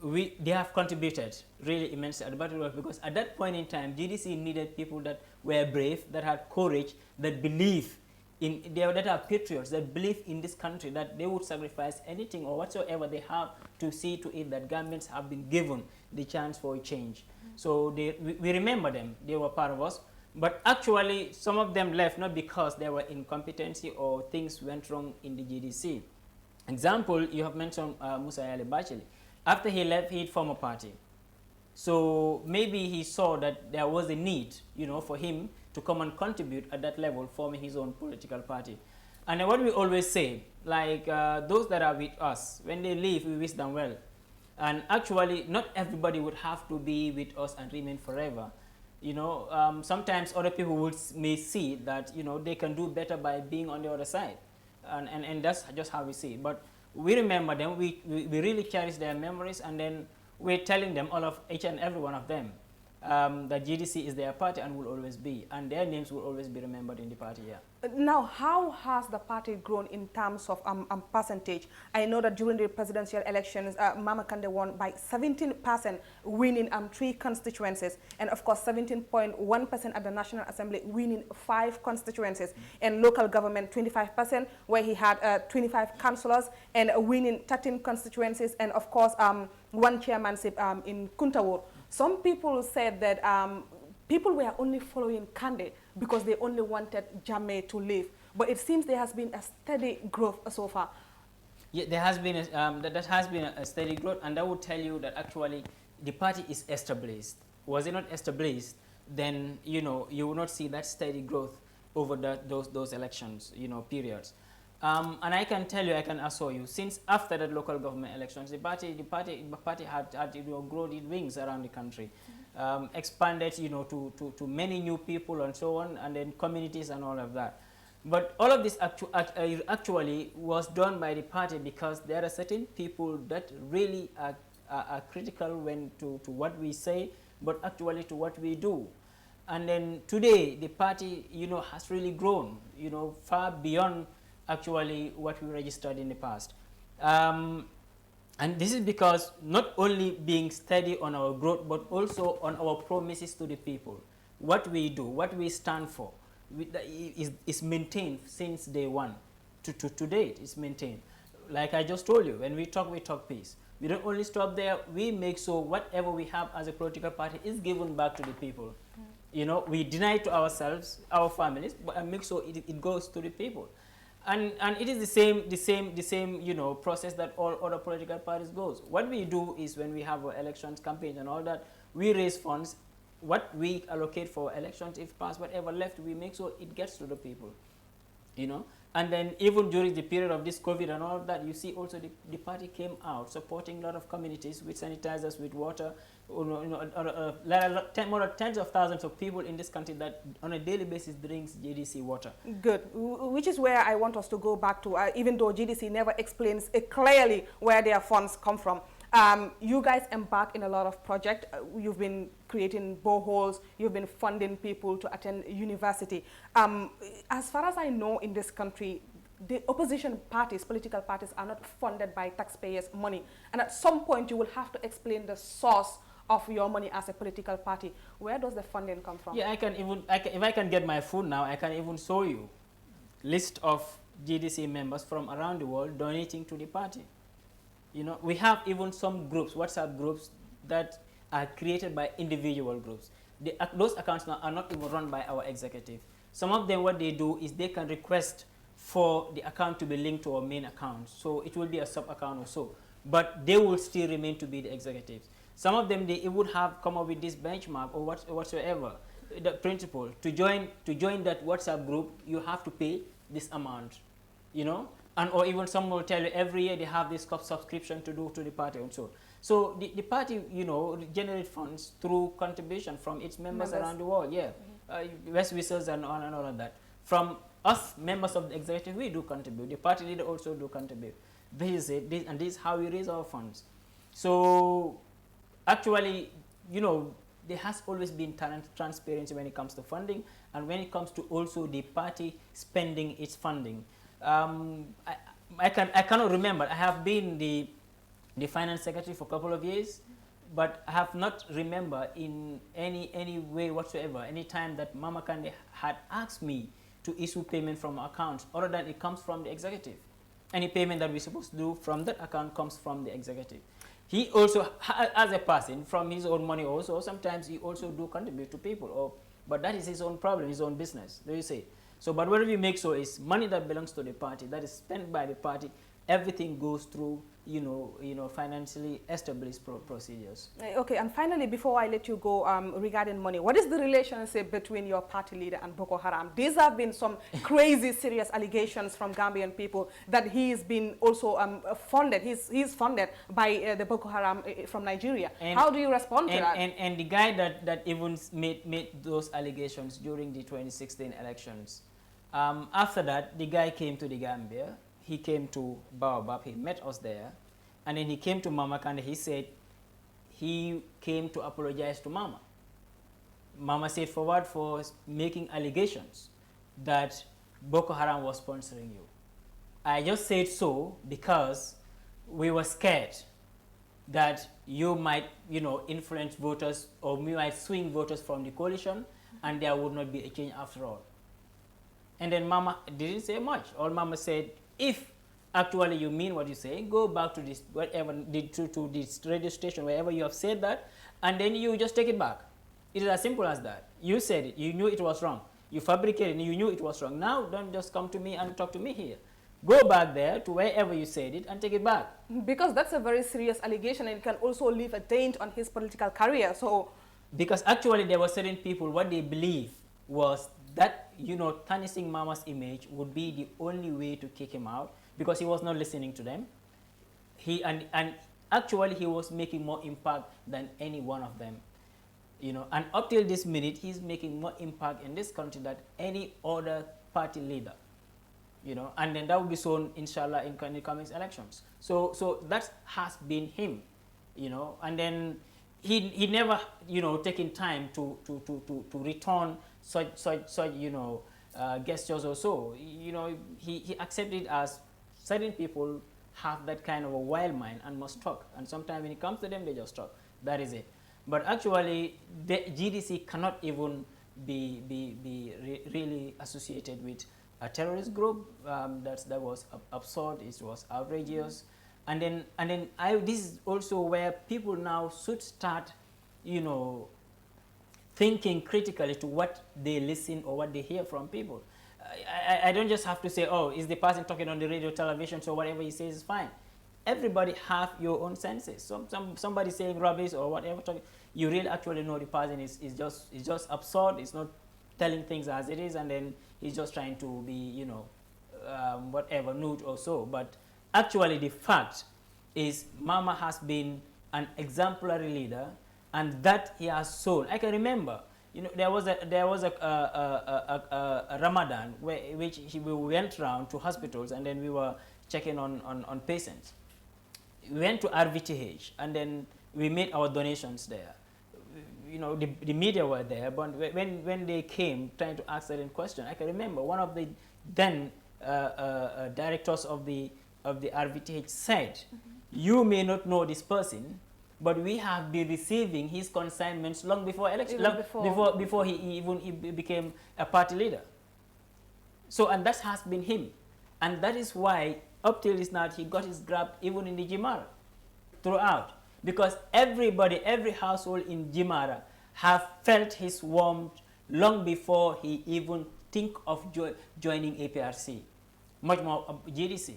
They have contributed really immensely at the battle because at that point in time, GDC needed people that were brave, that had courage, that believe that are patriots, that believe in this country, that they would sacrifice anything or whatsoever they have to see to it that Gambians have been given the chance for a change. So we remember them. They were part of us. But actually, some of them left not because there were incompetency or things went wrong in the GDC. Example, you have mentioned Musa Yali Bachili. After he left, he formed a party. So maybe he saw that there was a need, you know, for him to come and contribute at that level, forming his own political party. And what we always say, like those that are with us, when they leave, we wish them well. And actually, not everybody would have to be with us and remain forever. You know, sometimes other people may see that, you know, they can do better by being on the other side. And that's just how we see it. But we remember them, we really cherish their memories, and then we're telling them, each and every one of them, that GDC is their party and will always be, and their names will always be remembered in the party, yeah. Now, how has the party grown in terms of percentage? I know that during the presidential elections, Mama Kande won by 17%, winning 3 constituencies, and of course 17.1% at the National Assembly, winning 5 constituencies, and local government 25%, where he had 25 councillors and winning 13 constituencies, and of course 1 chairmanship in Kuntawur. Some people said that people were only following Kande because they only wanted Jammeh to leave. But it seems there has been a steady growth so far. Yeah, there has been that has been a steady growth, and that would tell you that actually the party is established. Was it not established, then you will not see that steady growth over those elections, periods. And I can tell you, I can assure you, since after the local government elections, the party had grown its wings around the country, expanded, to many new people and so on, and then communities and all of that. But all of this actually was done by the party because there are certain people that really are critical to what we say, but actually to what we do. And then today, the party, has really grown, far beyond actually what we registered in the past. And this is because not only being steady on our growth, but also on our promises to the people. What we do, what we stand for, is maintained since day one. To date, it's maintained. Like I just told you, when we talk peace. We don't only stop there, we make sure whatever we have as a political party is given back to the people. We deny it to ourselves, our families, but I make sure it goes to the people. And it is the same process that all other political parties goes. What we do is when we have our elections campaigns and all that, we raise funds. What we allocate for elections, if passed, whatever left, we make sure it gets to the people. And then even during the period of this COVID and all of that, you see also the party came out supporting a lot of communities with sanitizers, with water, more than tens of thousands of people in this country that on a daily basis drinks GDC water. Good, which is where I want us to go back to, even though GDC never explains clearly where their funds come from. You guys embark in a lot of projects. You've been creating boreholes. You've been funding people to attend university. As far as I know, in this country, the opposition parties, political parties, are not funded by taxpayers' money. And at some point, you will have to explain the source of your money as a political party. Where does the funding come from? Yeah, if I can get my phone now, I can even show you list of GDC members from around the world donating to the party. We have even some groups, WhatsApp groups, that are created by individual groups. Those accounts now are not even run by our executive. Some of them, what they do is they can request for the account to be linked to our main account. So it will be a sub-account or so. But they will still remain to be the executives. Some of them, they would have come up with this benchmark or whatsoever, the principle. To join that WhatsApp group, you have to pay this amount, or even some will tell you every year they have this subscription to do to the party and so. So the party, generate funds through contribution from its members around the world. Yeah, West Whistles and all of that. From us, members of the executive, we do contribute. The party leader also do contribute. This is it, and this is how we raise our funds. So actually, there has always been transparency when it comes to funding, and when it comes to also the party spending its funding. I cannot remember. I have been the finance secretary for a couple of years, but I have not remember in any way whatsoever any time that Mama Kande had asked me to issue payment from accounts other than it comes from the executive. Any payment that we're supposed to do from that account comes from the executive. He also, as a person, from his own money also, sometimes he also do contribute to people, but that is his own problem, his own business, do you say? So, but whatever we make sure is money that belongs to the party, that is spent by the party, everything goes through, financially established procedures. Okay, and finally, before I let you go, regarding money, what is the relationship between your party leader and Boko Haram? These have been some crazy, serious allegations from Gambian people that he's been also funded. He's funded by the Boko Haram from Nigeria. And how do you respond to that? And the guy that even made those allegations during the 2016 elections, after that, the guy came to the Gambia. He came to Baobab, he met us there, and then he came to Mama Kande. He said he came to apologize to Mama. Mama said forward for making allegations that Boko Haram was sponsoring you. I just said so because we were scared that you might, influence voters, or we might swing voters from the coalition, and there would not be a change after all. And then Mama didn't say much. All Mama said, if actually you mean what you say, go back to this, whatever, to this radio station, wherever you have said that, and then you just take it back. It is as simple as that. You said it, you knew it was wrong. You fabricated it, you knew it was wrong. Now don't just come to me and talk to me here. Go back there to wherever you said it and take it back. Because that's a very serious allegation, and it can also leave a taint on his political career. So, because actually there were certain people, what they believe was that, you know, tarnishing Mama's image would be the only way to kick him out, because he was not listening to them. And actually he was making more impact than any one of them, you know, and up till this minute he's making more impact in this country than any other party leader, you know, and then that will be shown inshallah in the coming elections. So that has been him, you know, and then he never, you know, taken time to return such you know, gestures or so. You know, he accepted as certain people have that kind of a wild mind and must talk, and sometimes when it comes to them they just talk. That is it. But actually the GDC cannot even be really associated with a terrorist group. That was absurd. It was outrageous. And then this is also where people now should start, you know, thinking critically to what they listen or what they hear from people. I don't just have to say, oh, is the person talking on the radio, television, so whatever he says is fine. Everybody have your own senses. Somebody saying rubbish or whatever, you really actually know the person is just absurd. It's not telling things as it is, and then he's just trying to be, you know, whatever, nude or so. But actually the fact is Mama has been an exemplary leader, and that he has shown. I can remember, you know, there was a Ramadan which we went around to hospitals, and then we were checking on patients. We went to RVTH, and then we made our donations there. You know, the media were there, but when they came trying to ask certain questions, I can remember one of the then directors of the RVTH said, you may not know this person, but we have been receiving his consignments long before election, before he became a party leader. So, and that has been him, and that is why up till this night he got his grab even in the Jimara throughout, because everybody, every household in Jimara have felt his warmth long before he even think of joining APRC, much more GDC.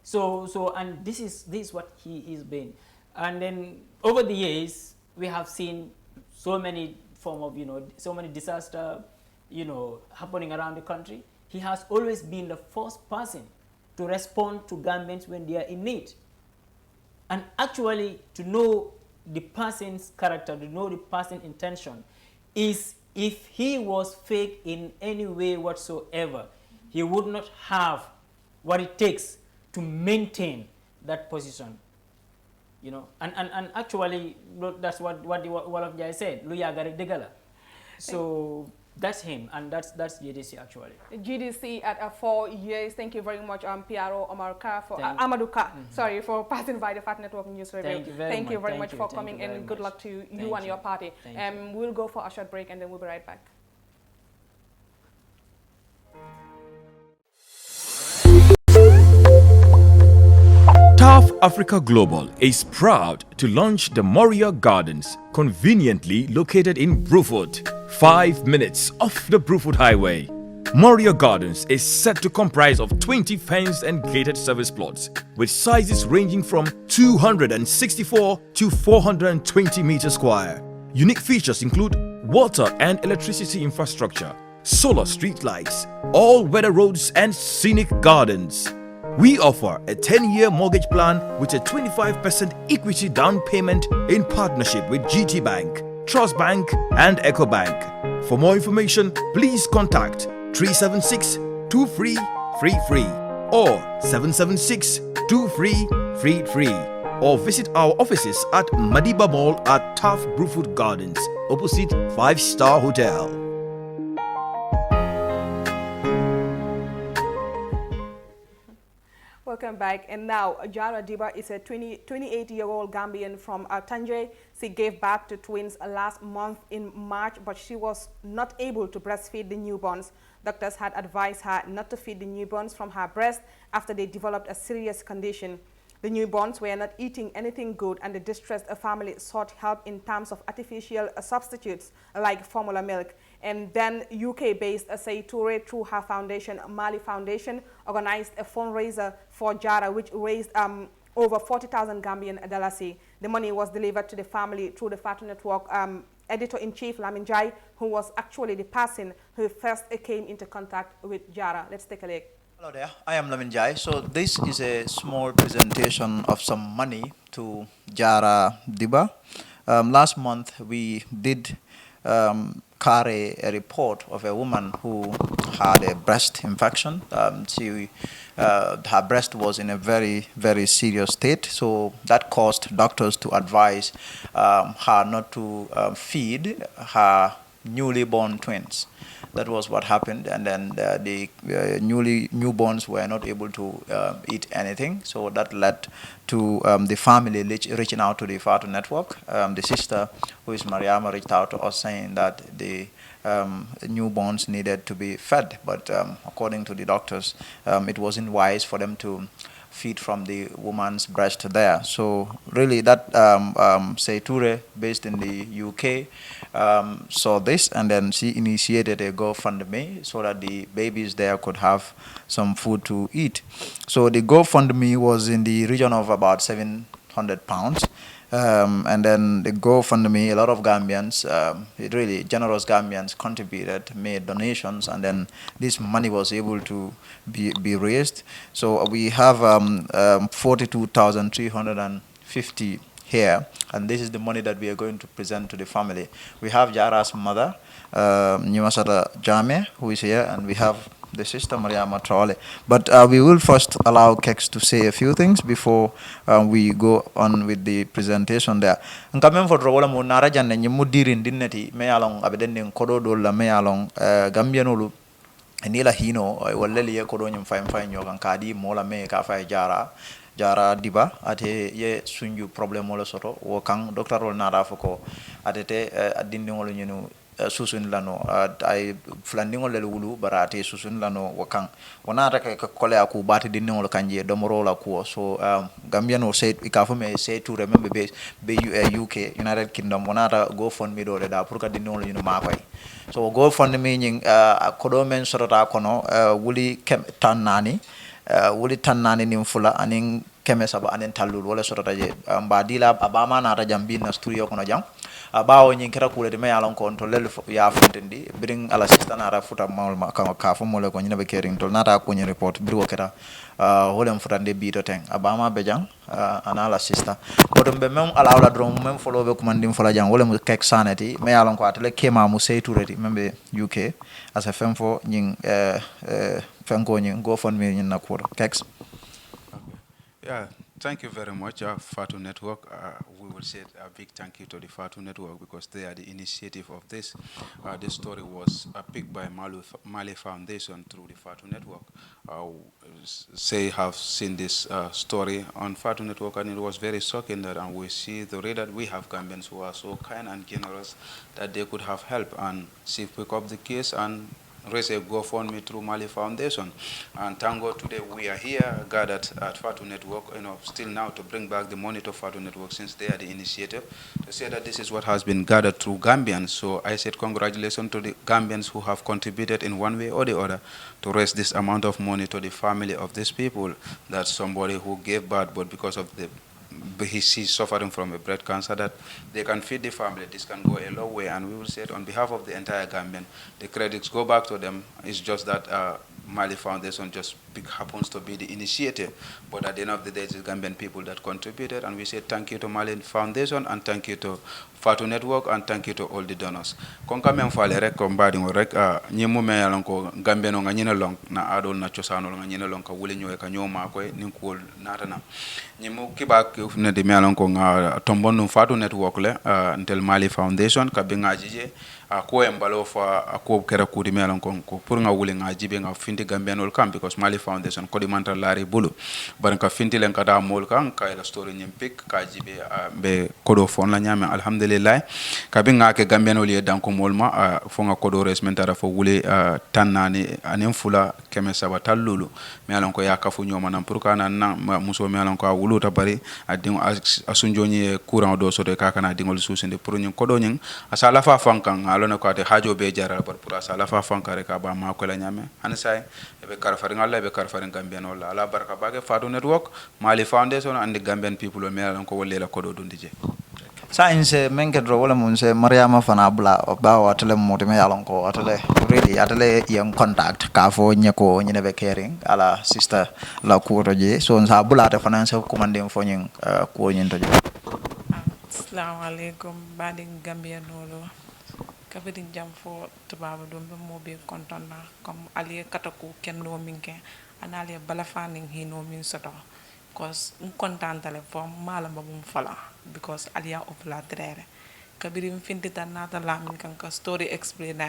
So and this is what he is been. And then over the years, we have seen so many form of, you know, so many disaster, you know, happening around the country. He has always been the first person to respond to Gambians when they are in need. And actually, to know the person's character, to know the person's intention, is if he was fake in any way whatsoever, he would not have what it takes to maintain that position. You know, and actually that's what the Wall of Jai said, Luya Gari Degala. So that's him, and that's GDC actually. GDC at 4 years. Thank you very much, PRO Amarka for Amaduka. Sorry for passing by the Fat Network News Review. Thank you very much for coming, and good luck to you and your party. We'll go for a short break, and then we'll be right back. TAF Africa Global is proud to launch the Moria Gardens, conveniently located in Bruford, 5 minutes off the Bruford Highway. Moria Gardens is set to comprise of 20 fenced and gated service plots with sizes ranging from 264 to 420 meters square. Unique features include water and electricity infrastructure, solar street lights, all-weather roads and scenic gardens. We offer a 10-year mortgage plan with a 25% equity down payment in partnership with GT Bank, Trust Bank and EcoBank. For more information, please contact 376-2333 or 776-2333 or visit our offices at Madiba Mall at TAF Bruford Gardens, opposite 5-Star Hotel. Welcome back. And now, Jara Diba is a 28-year-old Gambian from Tanje. She gave birth to twins last month in March, but she was not able to breastfeed the newborns. Doctors had advised her not to feed the newborns from her breast after they developed a serious condition. The newborns were not eating anything good, and the distressed family sought help in terms of artificial substitutes like formula milk. And then UK-based Say Toure, through her foundation, Mali Foundation, organized a fundraiser for Jara, which raised over 40,000 Gambian dollars. The money was delivered to the family through the Fat Network editor-in-chief Lamin Jai, who was actually the person who first came into contact with Jara. Let's take a look. Hello there, I am Lamin Jai. So this is a small presentation of some money to Jara Diba. Last month we did carry a report of a woman who had a breast infection. Her breast was in a very, very serious state, so that caused doctors to advise her not to feed her newly born twins. That was what happened, and then the newborns were not able to eat anything. So that led to the family reaching out to the Fatu Network. The sister, who is Mariama, reached out to us saying that the newborns needed to be fed, but according to the doctors, it wasn't wise for them to feed from the woman's breast there. So really that Seiture, based in the UK, saw this, and then she initiated a GoFundMe so that the babies there could have some food to eat. So the GoFundMe was in the region of about £700. And then the GoFundMe, a lot of Gambians, really generous Gambians contributed, made donations, and then this money was able to be raised. So we have 42,350 here, and this is the money that we are going to present to the family. We have Jara's mother, Nyumasata Jame, who is here, and we have the sister Mariama Traore. But we will first allow Kex to say a few things before we go on with the presentation there. Nkamen for Rola mo narajan ne mudirin dinneti me along abeden kodo do la me along Gambianolu nila hino walleli ye kodo nyum fayim fay nyogan kadi mola me ka fay Jara Diba ate ye sunju problem wala soto wo kan docteur rol nara foko atete adindi ngolo nyinu susun lano ay flandingol lel wulu barate susun lano wakang wonata ka kole aku bati dinngol kanje domoro la ko so Gambian or say ikafo me say to remember be UK United Kingdom wonata GoFundMe do da pour ka dinngol ñu makoy so GoFundMe ñing kodo men sorota kono wuli kem tannani wuli tannani nim fula anin keme saba anen tallul wala sorota je mbadila abama na ta jambi na studio kono jam bawo nyin kera kule de me yalon ko to lel ya funtendi bring ala assistant ara futa mal ka fo mole ko nyina be kering to nata ko nyi report bir wo kera holem futande bi to ten abama be jang ana assistant ko be mem ala wala drum mem follow be ko mandim fola jang wala mu kek sanati me yalon ko atele kema mu seytu reti membe UK as a fem fo nyin fenko nyin GoFundMe nyin na ko keks. Yeah, thank you very much, Fatu Network. We will say a big thank you to the Fatu Network because they are the initiative of this. This story was picked by Mali Foundation through the Fatu Network. Say have seen this story on Fatu Network, and it was very shocking that, and we see the way that we have Gambians who are so kind and generous that they could have helped and see pick up the case and raise a GoFundMe through Mali Foundation. And thank God today we are here gathered at Fatu Network, still now to bring back the money to Fatu Network since they are the initiative, to say that this is what has been gathered through Gambians. So I said congratulations to the Gambians who have contributed in one way or the other to raise this amount of money to the family of these people. That's somebody who gave birth, but because of he's suffering from a breast cancer, that they can feed the family. This can go a long way, and we will say it on behalf of the entire Gambian. The credits go back to them. It's just that Mali Foundation just happens to be the initiative, but at the end of the day, it's the Gambian people that contributed, and we say thank you to Mali Foundation, and thank you to Fatu Network, and thank you to all the donors. Konka men fale rek ko mbadi ngo rek ñimu me yalon ko Gambian nga ñina long na adol na ciosano nga ñina long ka wuli ñoy ka ñoma koy ni ko natana ñimu kiba ne de me yalon ko nga tombon Fatu Network le ntel Mali Foundation ka be ngaji je ko embalo fa ko kera ko di me yalon ko pour nga wuli ngaji be nga finti Gambianol kam because Mali Foundation ko di mantal lari bulu bar ka finti len ka da mol kan ka la story ñim pik ka jibe be kodo fon la ñame alhamdulillah ka be nga ke Gambianol ye danko molma fo nga kodo resmentara fo wuli tannani anen fula keme saba tallulu me yalon ko ya ka fu ñoma nan pour ka nan muso me yalon ko wulu ta bari adin asunjoni courant do soto ka kana dingol susinde pour ñin kodo ñin asala fa fankan alone ko ate hajo be jaral bar pour asala fa fankare ka ba ma ko la ñame an say be karfari ngalla be karfari Gambian wala ala barka bage Fatu Network Mali Foundation and the Gambian people me yalon ko wolle la kodo dundije. Science menkedro wala mun se Mariama fana bla ba watele moti me yalon ko atele really atele yang contact ka fo nyeko nyine be caring ala sister la ko je so sa bula ta fana se commande fo nyin ko nyin to je. Assalamu alaikum badin Gambia nolo kabedin jam fo tubaba dum be mo be kontonna comme ali kataku kenno minke anali balafaning hino min soto cause contantale fo mala babum fala because aliya of la trere kabirim findita nata lamin kan ka story explain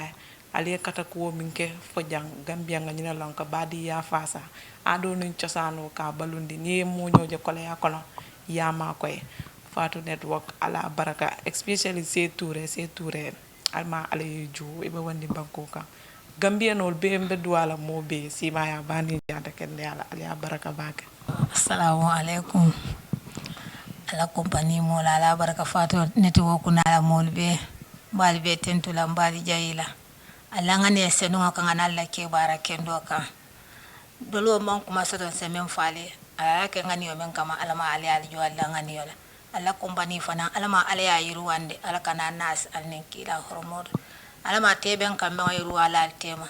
aliya kataku minke fo jang Gambia nga nyina lanka badi ya fasa ado nun ciosano ka balundi ni mo ñoje kole ya kono yama koy Fatu Network ala baraka especially se toure alma ala ju ibe wandi banko kan Gambia nol be mbe duala mo be sima ya bani janta kende ala baraka bake. Assalamu alaikum ala compagnie mo ala baraka Fatu Network na ala mol be bali be tentula mbali jayila ala ngane senu kan ala ke baraka ndo kan dolo man kuma soton se men fale ala ke ngani yo men kama alama ala jo ala ngani yo ala compagnie fana alama ala ya yiru wande ala kana nas alnen kila hormod alama teben kambe yiru ala tema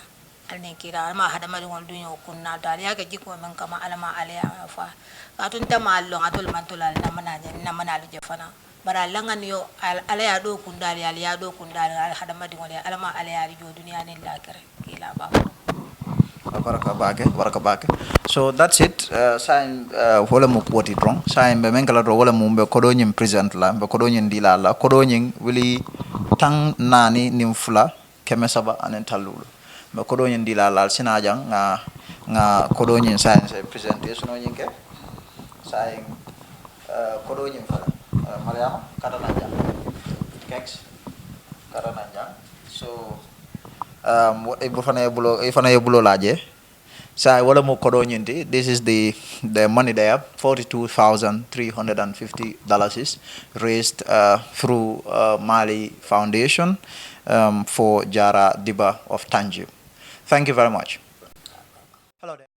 alnen kila alama hadama ngol dunyo kunna dal ya ga jiko men kama alama ala ya fa atun tamallo atul mantulal namana je fana bara langan yo ala ya do kundal ya do kundal hadama ngol alama ala ya jo duniya ne lakare kila ba baraka bake so that's it sign wala mo poti wrong sign be men kala do wala mo be kodo nyim present la be kodo nyin dila la kodo nyin wili tang nani nim fula keme saba anen talulu be kodo nyin dila la sina jang nga kodo nyin sign say presentation o nyin ke sign kodo nyin fala Mariama kata nanja kex kata nanja so ifana bulo laje sa wala mo kodo nyinti this is the money there $42,350 is raised through Mali Foundation for Jara Diba of Tangier. Thank you very much. Hello there.